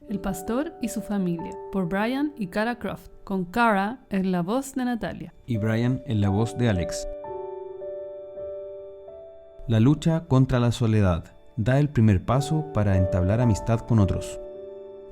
El pastor y su familia, por Brian y Cara Croft, con Cara en la voz de Natalia y Brian en la voz de Alex. La lucha contra la soledad da el primer paso para entablar amistad con otros.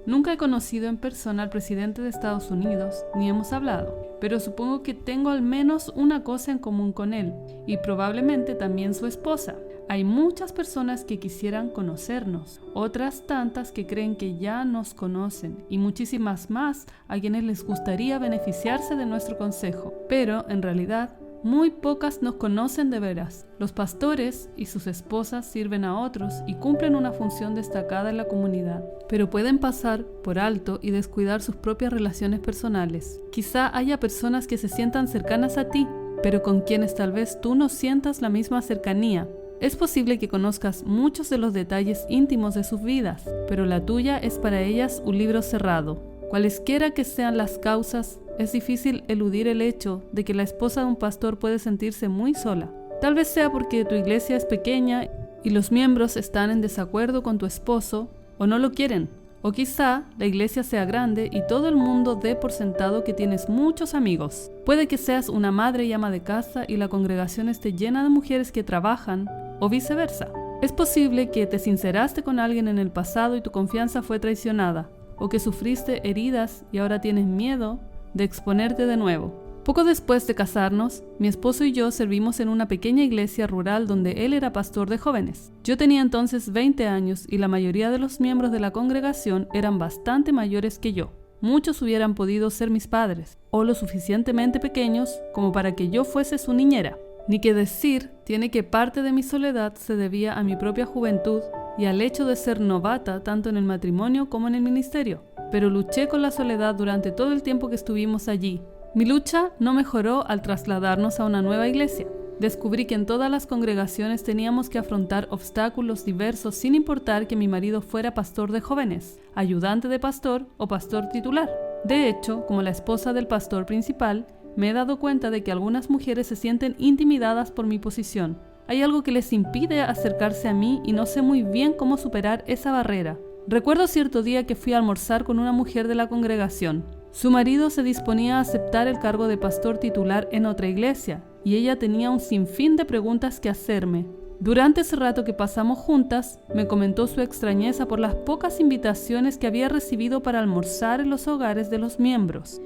Nunca he conocido en persona al presidente de Estados Unidos, ni hemos hablado, pero supongo que tengo al menos una cosa en común con él, y probablemente también su esposa. Hay muchas personas que quisieran conocernos, otras tantas que creen que ya nos conocen, y muchísimas más a quienes les gustaría beneficiarse de nuestro consejo. Pero, en realidad, muy pocas nos conocen de veras. Los pastores y sus esposas sirven a otros y cumplen una función destacada en la comunidad, pero pueden pasar por alto y descuidar sus propias relaciones personales. Quizá haya personas que se sientan cercanas a ti, pero con quienes tal vez tú no sientas la misma cercanía. Es posible que conozcas muchos de los detalles íntimos de sus vidas, pero la tuya es para ellas un libro cerrado. Cualesquiera que sean las causas, es difícil eludir el hecho de que la esposa de un pastor puede sentirse muy sola. Tal vez sea porque tu iglesia es pequeña y los miembros están en desacuerdo con tu esposo o no lo quieren. O quizá la iglesia sea grande y todo el mundo dé por sentado que tienes muchos amigos. Puede que seas una madre y ama de casa y la congregación esté llena de mujeres que trabajan, o viceversa. Es posible que te sinceraste con alguien en el pasado y tu confianza fue traicionada, o que sufriste heridas y ahora tienes miedo de exponerte de nuevo. Poco después de casarnos, mi esposo y yo servimos en una pequeña iglesia rural donde él era pastor de jóvenes. Yo tenía entonces 20 años y la mayoría de los miembros de la congregación eran bastante mayores que yo. Muchos hubieran podido ser mis padres, o lo suficientemente pequeños como para que yo fuese su niñera. Ni que decir tiene que parte de mi soledad se debía a mi propia juventud y al hecho de ser novata tanto en el matrimonio como en el ministerio. Pero luché con la soledad durante todo el tiempo que estuvimos allí. Mi lucha no mejoró al trasladarnos a una nueva iglesia. Descubrí que en todas las congregaciones teníamos que afrontar obstáculos diversos sin importar que mi marido fuera pastor de jóvenes, ayudante de pastor o pastor titular. De hecho, como la esposa del pastor principal, me he dado cuenta de que algunas mujeres se sienten intimidadas por mi posición. Hay algo que les impide acercarse a mí y no sé muy bien cómo superar esa barrera. Recuerdo cierto día que fui a almorzar con una mujer de la congregación. Su marido se disponía a aceptar el cargo de pastor titular en otra iglesia, y ella tenía un sinfín de preguntas que hacerme. Durante ese rato que pasamos juntas, me comentó su extrañeza por las pocas invitaciones que había recibido para almorzar en los hogares de los miembros.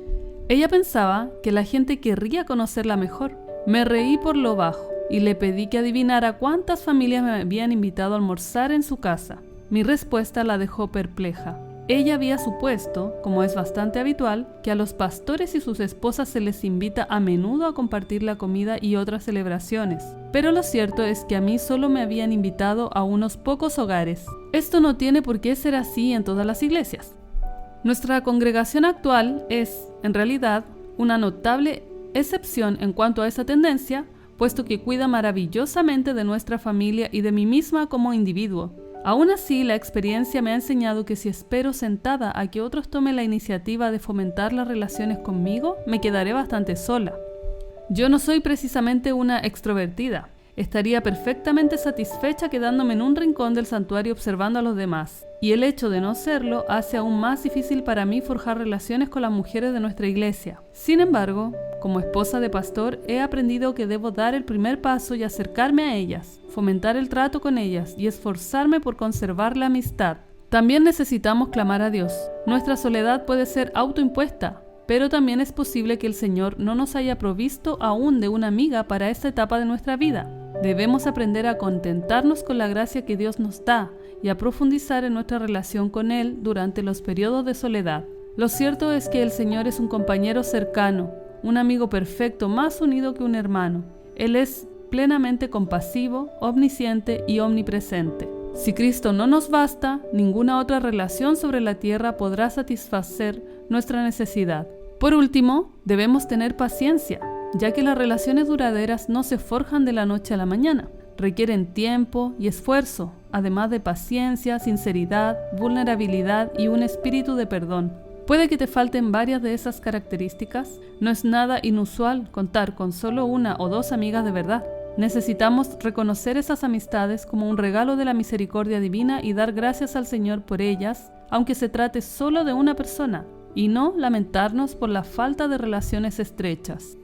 Ella pensaba que la gente querría conocerla mejor. Me reí por lo bajo y le pedí que adivinara cuántas familias me habían invitado a almorzar en su casa. Mi respuesta la dejó perpleja. Ella había supuesto, como es bastante habitual, que a los pastores y sus esposas se les invita a menudo a compartir la comida y otras celebraciones. Pero lo cierto es que a mí solo me habían invitado a unos pocos hogares. Esto no tiene por qué ser así en todas las iglesias. Nuestra congregación actual es, en realidad, una notable excepción en cuanto a esa tendencia, puesto que cuida maravillosamente de nuestra familia y de mí misma como individuo. Aún así, la experiencia me ha enseñado que si espero sentada a que otros tomen la iniciativa de fomentar las relaciones conmigo, me quedaré bastante sola. Yo no soy precisamente una extrovertida. Estaría perfectamente satisfecha quedándome en un rincón del santuario observando a los demás. Y el hecho de no serlo hace aún más difícil para mí forjar relaciones con las mujeres de nuestra iglesia. Sin embargo, como esposa de pastor, he aprendido que debo dar el primer paso y acercarme a ellas, fomentar el trato con ellas y esforzarme por conservar la amistad. También necesitamos clamar a Dios. Nuestra soledad puede ser autoimpuesta, pero también es posible que el Señor no nos haya provisto aún de una amiga para esta etapa de nuestra vida. Debemos aprender a contentarnos con la gracia que Dios nos da y a profundizar en nuestra relación con Él durante los periodos de soledad. Lo cierto es que el Señor es un compañero cercano, un amigo perfecto más unido que un hermano. Él es plenamente compasivo, omnisciente y omnipresente. Si Cristo no nos basta, ninguna otra relación sobre la tierra podrá satisfacer nuestra necesidad. Por último, debemos tener paciencia, ya que las relaciones duraderas no se forjan de la noche a la mañana. Requieren tiempo y esfuerzo, además de paciencia, sinceridad, vulnerabilidad y un espíritu de perdón. Puede que te falten varias de esas características. No es nada inusual contar con solo una o dos amigas de verdad. Necesitamos reconocer esas amistades como un regalo de la misericordia divina y dar gracias al Señor por ellas, aunque se trate solo de una persona, y no lamentarnos por la falta de relaciones estrechas.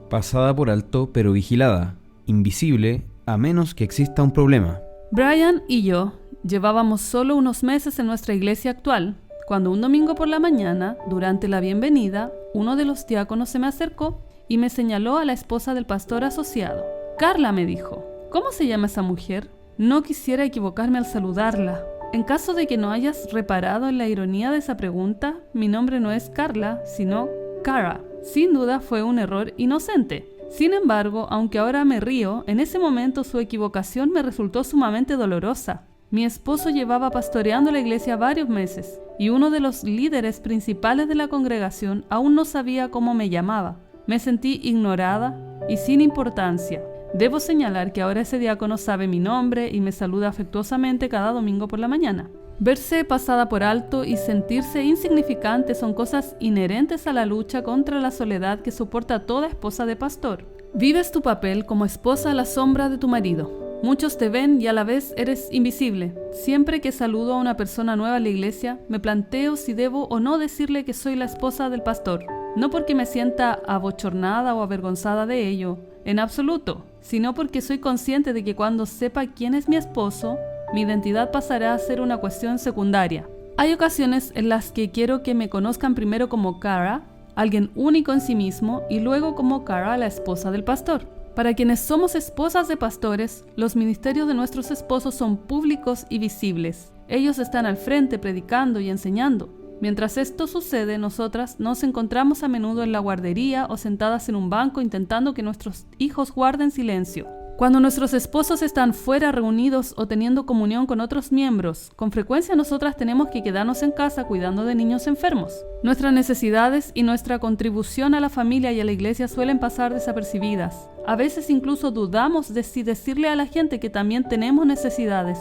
Pasada por alto pero vigilada, invisible a menos que exista un problema. Brian y yo llevábamos solo unos meses en nuestra iglesia actual, cuando un domingo por la mañana, durante la bienvenida, uno de los diáconos se me acercó y me señaló a la esposa del pastor asociado. Carla, me dijo. ¿Cómo se llama esa mujer? No quisiera equivocarme al saludarla. En caso de que no hayas reparado en la ironía de esa pregunta, mi nombre no es Carla, sino Cara. Sin duda fue un error inocente. Sin embargo, aunque ahora me río, en ese momento su equivocación me resultó sumamente dolorosa. Mi esposo llevaba pastoreando la iglesia varios meses, y uno de los líderes principales de la congregación aún no sabía cómo me llamaba. Me sentí ignorada y sin importancia. Debo señalar que ahora ese diácono sabe mi nombre y me saluda afectuosamente cada domingo por la mañana. Verse pasada por alto y sentirse insignificante son cosas inherentes a la lucha contra la soledad que soporta toda esposa de pastor. Vives tu papel como esposa a la sombra de tu marido. Muchos te ven y a la vez eres invisible. Siempre que saludo a una persona nueva en la iglesia, me planteo si debo o no decirle que soy la esposa del pastor. No porque me sienta abochornada o avergonzada de ello, en absoluto, sino porque soy consciente de que cuando sepa quién es mi esposo, mi identidad pasará a ser una cuestión secundaria. Hay ocasiones en las que quiero que me conozcan primero como Cara, alguien único en sí mismo, y luego como Cara, la esposa del pastor. Para quienes somos esposas de pastores, los ministerios de nuestros esposos son públicos y visibles. Ellos están al frente predicando y enseñando. Mientras esto sucede, nosotras nos encontramos a menudo en la guardería o sentadas en un banco intentando que nuestros hijos guarden silencio. Cuando nuestros esposos están fuera reunidos o teniendo comunión con otros miembros, con frecuencia nosotras tenemos que quedarnos en casa cuidando de niños enfermos. Nuestras necesidades y nuestra contribución a la familia y a la iglesia suelen pasar desapercibidas. A veces incluso dudamos de si decirle a la gente que también tenemos necesidades.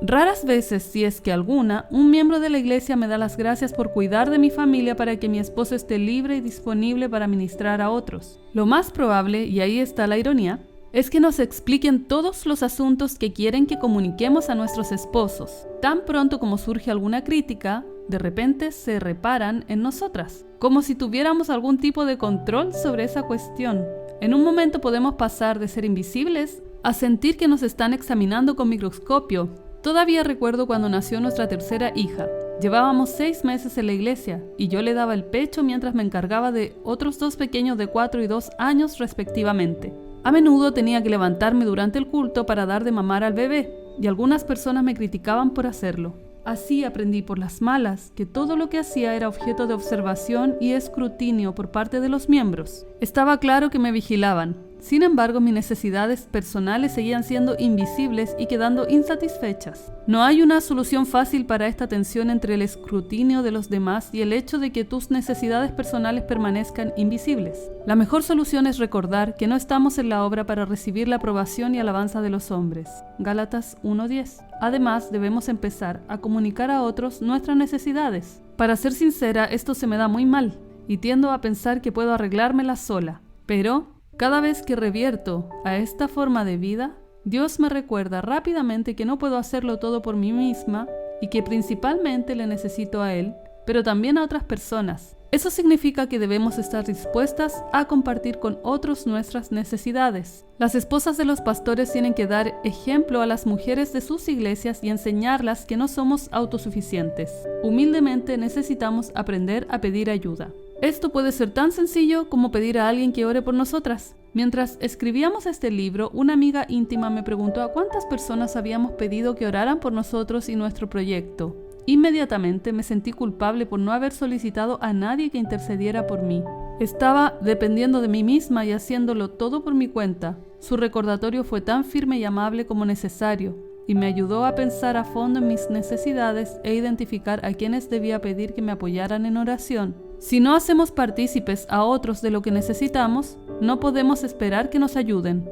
Raras veces, si es que alguna, un miembro de la iglesia me da las gracias por cuidar de mi familia para que mi esposo esté libre y disponible para ministrar a otros. Lo más probable, y ahí está la ironía, es que nos expliquen todos los asuntos que quieren que comuniquemos a nuestros esposos. Tan pronto como surge alguna crítica, de repente se reparan en nosotras, como si tuviéramos algún tipo de control sobre esa cuestión. En un momento podemos pasar de ser invisibles a sentir que nos están examinando con microscopio. Todavía recuerdo cuando nació nuestra tercera hija. Llevábamos 6 meses en la iglesia y yo le daba el pecho mientras me encargaba de otros 2 pequeños de 4 y 2 años respectivamente. A menudo tenía que levantarme durante el culto para dar de mamar al bebé, y algunas personas me criticaban por hacerlo. Así aprendí por las malas que todo lo que hacía era objeto de observación y escrutinio por parte de los miembros. Estaba claro que me vigilaban. Sin embargo, mis necesidades personales seguían siendo invisibles y quedando insatisfechas. No hay una solución fácil para esta tensión entre el escrutinio de los demás y el hecho de que tus necesidades personales permanezcan invisibles. La mejor solución es recordar que no estamos en la obra para recibir la aprobación y alabanza de los hombres. Gálatas 1:10. Además, debemos empezar a comunicar a otros nuestras necesidades. Para ser sincera, esto se me da muy mal y tiendo a pensar que puedo arreglármela sola. Pero cada vez que revierto a esta forma de vida, Dios me recuerda rápidamente que no puedo hacerlo todo por mí misma y que principalmente le necesito a Él, pero también a otras personas. Eso significa que debemos estar dispuestas a compartir con otros nuestras necesidades. Las esposas de los pastores tienen que dar ejemplo a las mujeres de sus iglesias y enseñarlas que no somos autosuficientes. Humildemente necesitamos aprender a pedir ayuda. Esto puede ser tan sencillo como pedir a alguien que ore por nosotras. Mientras escribíamos este libro, una amiga íntima me preguntó a cuántas personas habíamos pedido que oraran por nosotros y nuestro proyecto. Inmediatamente me sentí culpable por no haber solicitado a nadie que intercediera por mí. Estaba dependiendo de mí misma y haciéndolo todo por mi cuenta. Su recordatorio fue tan firme y amable como necesario, y me ayudó a pensar a fondo en mis necesidades e identificar a quienes debía pedir que me apoyaran en oración. Si no hacemos partícipes a otros de lo que necesitamos, no podemos esperar que nos ayuden.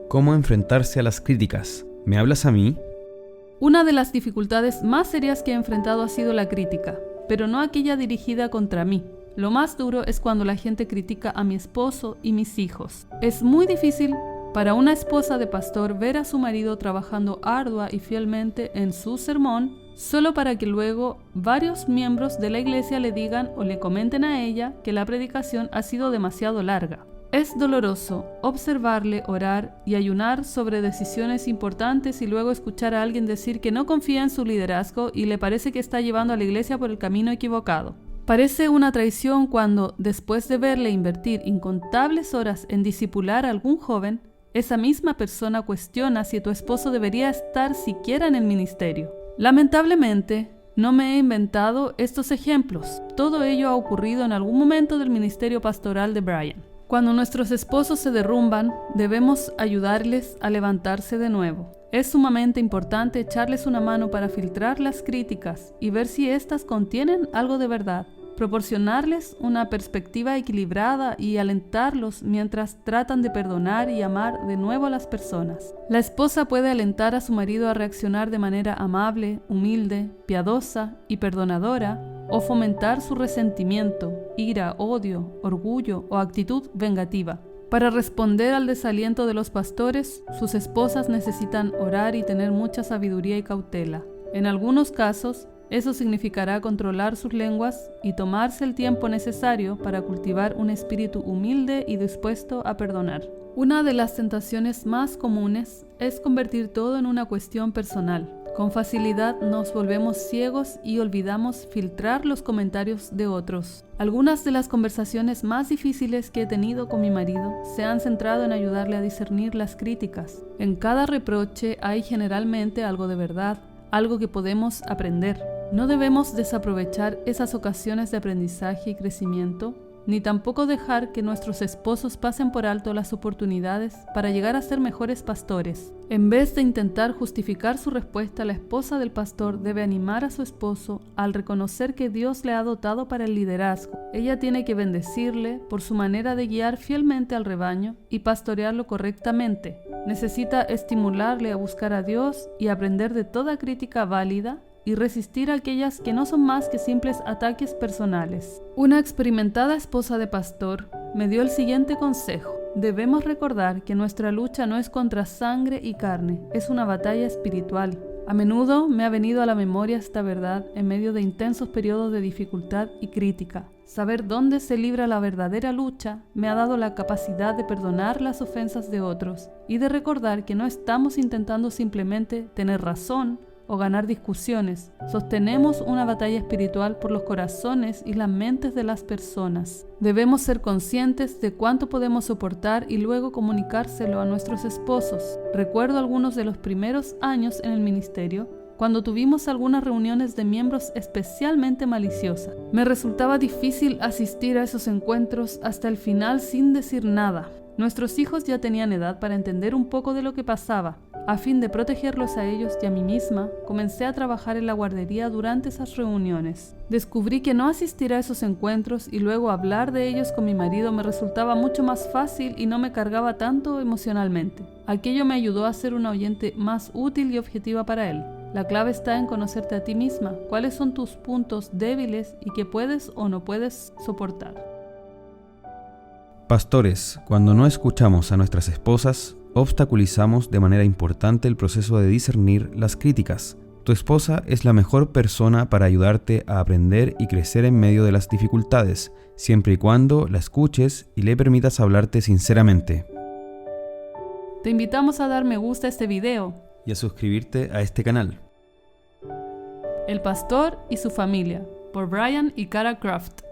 ¿Cómo enfrentarse a las críticas? ¿Me hablas a mí? Una de las dificultades más serias que he enfrentado ha sido la crítica, pero no aquella dirigida contra mí. Lo más duro es cuando la gente critica a mi esposo y mis hijos. Es muy difícil para una esposa de pastor ver a su marido trabajando ardua y fielmente en su sermón solo para que luego varios miembros de la iglesia le digan o le comenten a ella que la predicación ha sido demasiado larga. Es doloroso observarle orar y ayunar sobre decisiones importantes y luego escuchar a alguien decir que no confía en su liderazgo y le parece que está llevando a la iglesia por el camino equivocado. Parece una traición cuando, después de verle invertir incontables horas en discipular a algún joven, esa misma persona cuestiona si tu esposo debería estar siquiera en el ministerio. Lamentablemente, no me he inventado estos ejemplos. Todo ello ha ocurrido en algún momento del ministerio pastoral de Brian. Cuando nuestros esposos se derrumban, debemos ayudarles a levantarse de nuevo. Es sumamente importante echarles una mano para filtrar las críticas y ver si éstas contienen algo de verdad, proporcionarles una perspectiva equilibrada y alentarlos mientras tratan de perdonar y amar de nuevo a las personas. La esposa puede alentar a su marido a reaccionar de manera amable, humilde, piadosa y perdonadora, o fomentar su resentimiento, ira, odio, orgullo o actitud vengativa. Para responder al desaliento de los pastores, sus esposas necesitan orar y tener mucha sabiduría y cautela. En algunos casos, eso significará controlar sus lenguas y tomarse el tiempo necesario para cultivar un espíritu humilde y dispuesto a perdonar. Una de las tentaciones más comunes es convertir todo en una cuestión personal. Con facilidad nos volvemos ciegos y olvidamos filtrar los comentarios de otros. Algunas de las conversaciones más difíciles que he tenido con mi marido se han centrado en ayudarle a discernir las críticas. En cada reproche hay generalmente algo de verdad, algo que podemos aprender. No debemos desaprovechar esas ocasiones de aprendizaje y crecimiento, ni tampoco dejar que nuestros esposos pasen por alto las oportunidades para llegar a ser mejores pastores. En vez de intentar justificar su respuesta, la esposa del pastor debe animar a su esposo al reconocer que Dios le ha dotado para el liderazgo. Ella tiene que bendecirle por su manera de guiar fielmente al rebaño y pastorearlo correctamente. Necesita estimularle a buscar a Dios y aprender de toda crítica válida y resistir a aquellas que no son más que simples ataques personales. Una experimentada esposa de pastor me dio el siguiente consejo. Debemos recordar que nuestra lucha no es contra sangre y carne, es una batalla espiritual. A menudo me ha venido a la memoria esta verdad en medio de intensos periodos de dificultad y crítica. Saber dónde se libra la verdadera lucha me ha dado la capacidad de perdonar las ofensas de otros y de recordar que no estamos intentando simplemente tener razón o ganar discusiones. Sostenemos una batalla espiritual por los corazones y las mentes de las personas. Debemos ser conscientes de cuánto podemos soportar y luego comunicárselo a nuestros esposos. Recuerdo algunos de los primeros años en el ministerio, cuando tuvimos algunas reuniones de miembros especialmente maliciosas. Me resultaba difícil asistir a esos encuentros hasta el final sin decir nada. Nuestros hijos ya tenían edad para entender un poco de lo que pasaba. A fin de protegerlos a ellos y a mí misma, comencé a trabajar en la guardería durante esas reuniones. Descubrí que no asistir a esos encuentros y luego hablar de ellos con mi marido me resultaba mucho más fácil y no me cargaba tanto emocionalmente. Aquello me ayudó a ser una oyente más útil y objetiva para él. La clave está en conocerte a ti misma, cuáles son tus puntos débiles y qué puedes o no puedes soportar. Pastores, cuando no escuchamos a nuestras esposas, obstaculizamos de manera importante el proceso de discernir las críticas. Tu esposa es la mejor persona para ayudarte a aprender y crecer en medio de las dificultades, siempre y cuando la escuches y le permitas hablarte sinceramente. Te invitamos a dar me gusta a este video Y a suscribirte a este canal. El pastor y su familia, por Brian y Cara Croft.